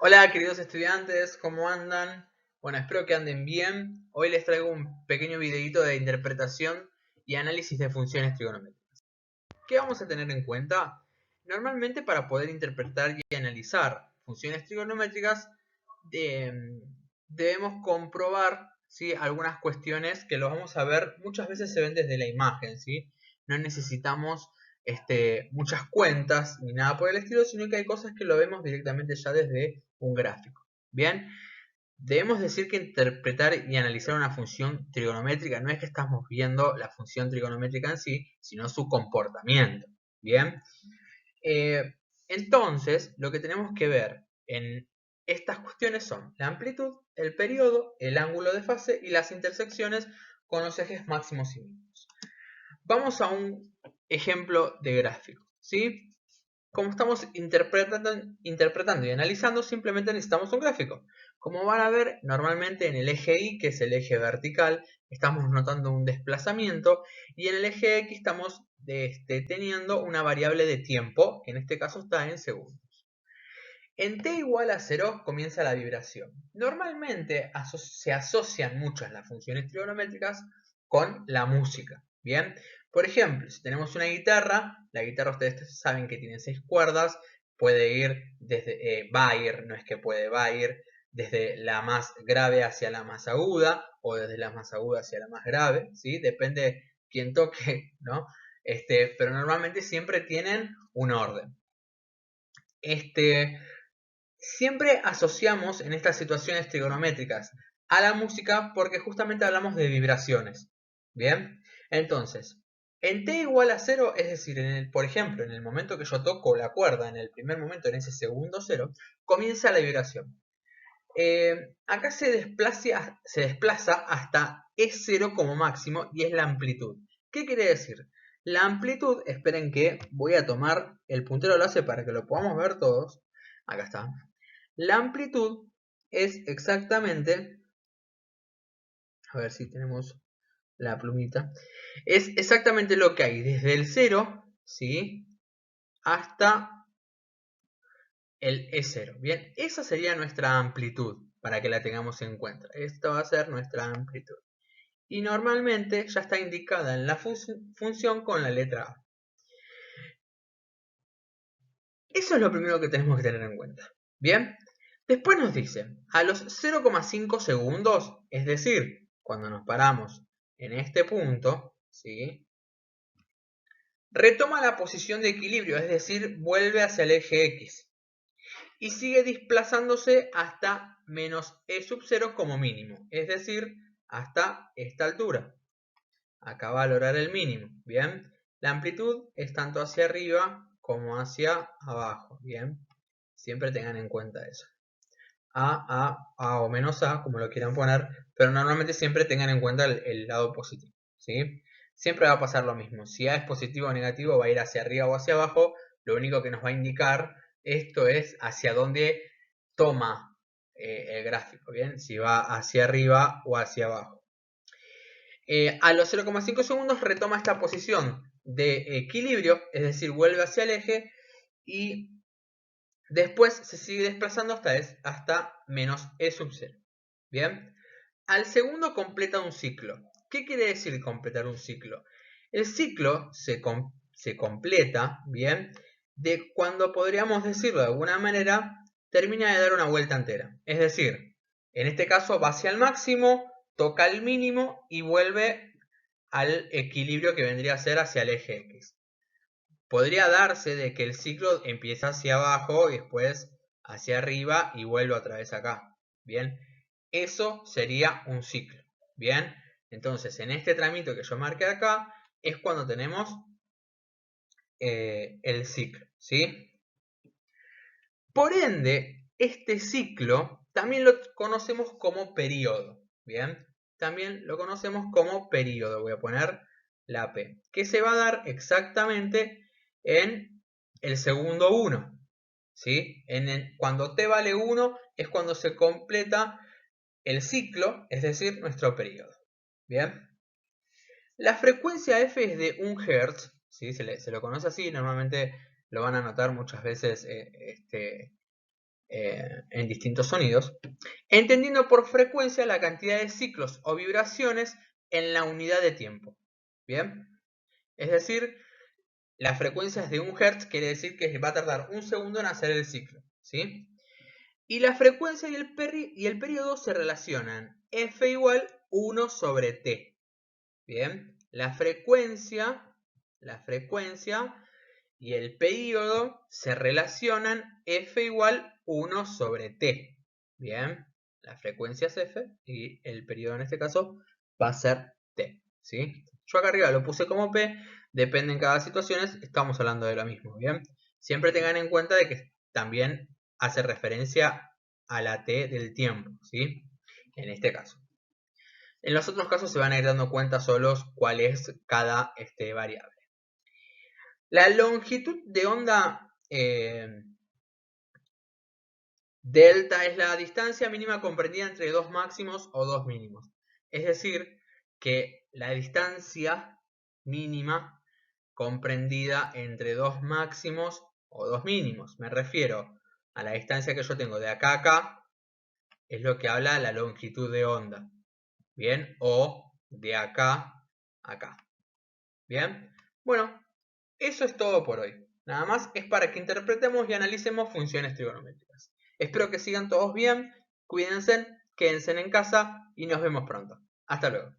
Hola queridos estudiantes, ¿cómo andan? Bueno, espero que anden bien. Hoy les traigo un pequeño videito de interpretación y análisis de funciones trigonométricas. ¿Qué vamos a tener en cuenta? Normalmente para poder interpretar y analizar funciones trigonométricas debemos comprobar, ¿sí?, algunas cuestiones que lo vamos a ver, muchas veces se ven desde la imagen, ¿sí? No necesitamos muchas cuentas ni nada por el estilo, sino que hay cosas que lo vemos directamente ya desde un gráfico. Bien, debemos decir que interpretar y analizar una función trigonométrica no es que estamos viendo la función trigonométrica en sí, sino su comportamiento. Bien, eh, entonces lo que tenemos que ver en estas cuestiones son la amplitud, el periodo, el ángulo de fase y las intersecciones con los ejes máximos y mínimos. Vamos a un ejemplo de gráfico, ¿sí? Como estamos interpretando y analizando, simplemente necesitamos un gráfico. Como van a ver, normalmente en el eje Y, que es el eje vertical, estamos notando un desplazamiento, y en el eje X estamos teniendo una variable de tiempo, que en este caso está en segundos. En t igual a 0 comienza la vibración. Normalmente se asocian muchas las funciones trigonométricas con la música. Bien, por ejemplo, si tenemos una guitarra, la guitarra ustedes saben que tiene 6 cuerdas, puede ir desde, va a ir, no es que puede, va a ir desde la más grave hacia la más aguda, o desde la más aguda hacia la más grave, ¿sí? Depende quién toque, ¿no? Pero normalmente siempre tienen un orden. Siempre asociamos en estas situaciones trigonométricas a la música porque justamente hablamos de vibraciones. Bien, entonces, en t igual a 0, es decir, por ejemplo, en el momento que yo toco la cuerda, en el primer momento, en ese segundo 0, comienza la vibración. Acá se desplaza hasta E0 como máximo y es la amplitud. ¿Qué quiere decir? La amplitud, esperen que voy a tomar el puntero láser para que lo podamos ver todos. Acá está. La amplitud es exactamente, a ver si tenemos la plumita, es exactamente lo que hay desde el 0, ¿sí?, hasta el E0. Bien, esa sería nuestra amplitud, para que la tengamos en cuenta. Esta va a ser nuestra amplitud. Y normalmente ya está indicada en la función con la letra A. Eso es lo primero que tenemos que tener en cuenta. Bien, después nos dice, a los 0,5 segundos, es decir, cuando nos paramos en este punto, ¿sí?, retoma la posición de equilibrio, es decir, vuelve hacia el eje X. Y sigue desplazándose hasta menos E sub 0 como mínimo, es decir, hasta esta altura. Acá va a lograr el mínimo, ¿bien? La amplitud es tanto hacia arriba como hacia abajo, ¿bien? Siempre tengan en cuenta eso. A o menos A, como lo quieran poner, pero normalmente siempre tengan en cuenta el lado positivo, ¿sí? Siempre va a pasar lo mismo. Si A es positivo o negativo, va a ir hacia arriba o hacia abajo. Lo único que nos va a indicar esto es hacia dónde toma el gráfico, ¿bien? Si va hacia arriba o hacia abajo. A los 0,5 segundos retoma esta posición de equilibrio, es decir, vuelve hacia el eje y después se sigue desplazando hasta menos E sub 0. Bien, al segundo completa un ciclo. ¿Qué quiere decir completar un ciclo? El ciclo se completa, bien, de cuando podríamos decirlo de alguna manera, termina de dar una vuelta entera. Es decir, en este caso va hacia el máximo, toca el mínimo y vuelve al equilibrio que vendría a ser hacia el eje X. Podría darse de que el ciclo empieza hacia abajo y después hacia arriba y vuelve otra vez acá. Bien, eso sería un ciclo. Bien, entonces en este tramito que yo marqué acá es cuando tenemos el ciclo, ¿sí? Por ende, este ciclo también lo conocemos como periodo. Bien, también lo conocemos como periodo. Voy a poner la P, que se va a dar exactamente en el segundo 1. ¿Sí? Cuando t vale 1 es cuando se completa el ciclo, es decir, nuestro periodo. Bien, la frecuencia f es de 1 Hz, ¿sí? Se lo conoce así, normalmente lo van a notar muchas veces en distintos sonidos, entendiendo por frecuencia la cantidad de ciclos o vibraciones en la unidad de tiempo. ¿Bien? Es decir, la frecuencia es de 1 Hz, quiere decir que va a tardar 1 segundo en hacer el ciclo. ¿Sí? Y la frecuencia y el periodo se relacionan. F igual 1 sobre T. Bien, la frecuencia y el periodo se relacionan. F igual 1 sobre T. Bien, la frecuencia es F y el periodo en este caso va a ser T. ¿Sí? Yo acá arriba lo puse como P, depende en cada situación, estamos hablando de lo mismo. Bien, siempre tengan en cuenta de que también hace referencia a la T del tiempo. ¿Sí? En este caso. En los otros casos se van a ir dando cuenta solos cuál es cada variable. La longitud de onda delta es la distancia mínima comprendida entre dos máximos o dos mínimos. Es decir, que la distancia mínima comprendida entre dos máximos o dos mínimos. Me refiero a la distancia que yo tengo de acá a acá, es lo que habla la longitud de onda. Bien, o de acá a acá. Bien, bueno, eso es todo por hoy. Nada más es para que interpretemos y analicemos funciones trigonométricas. Espero que sigan todos bien, cuídense, quédense en casa y nos vemos pronto. Hasta luego.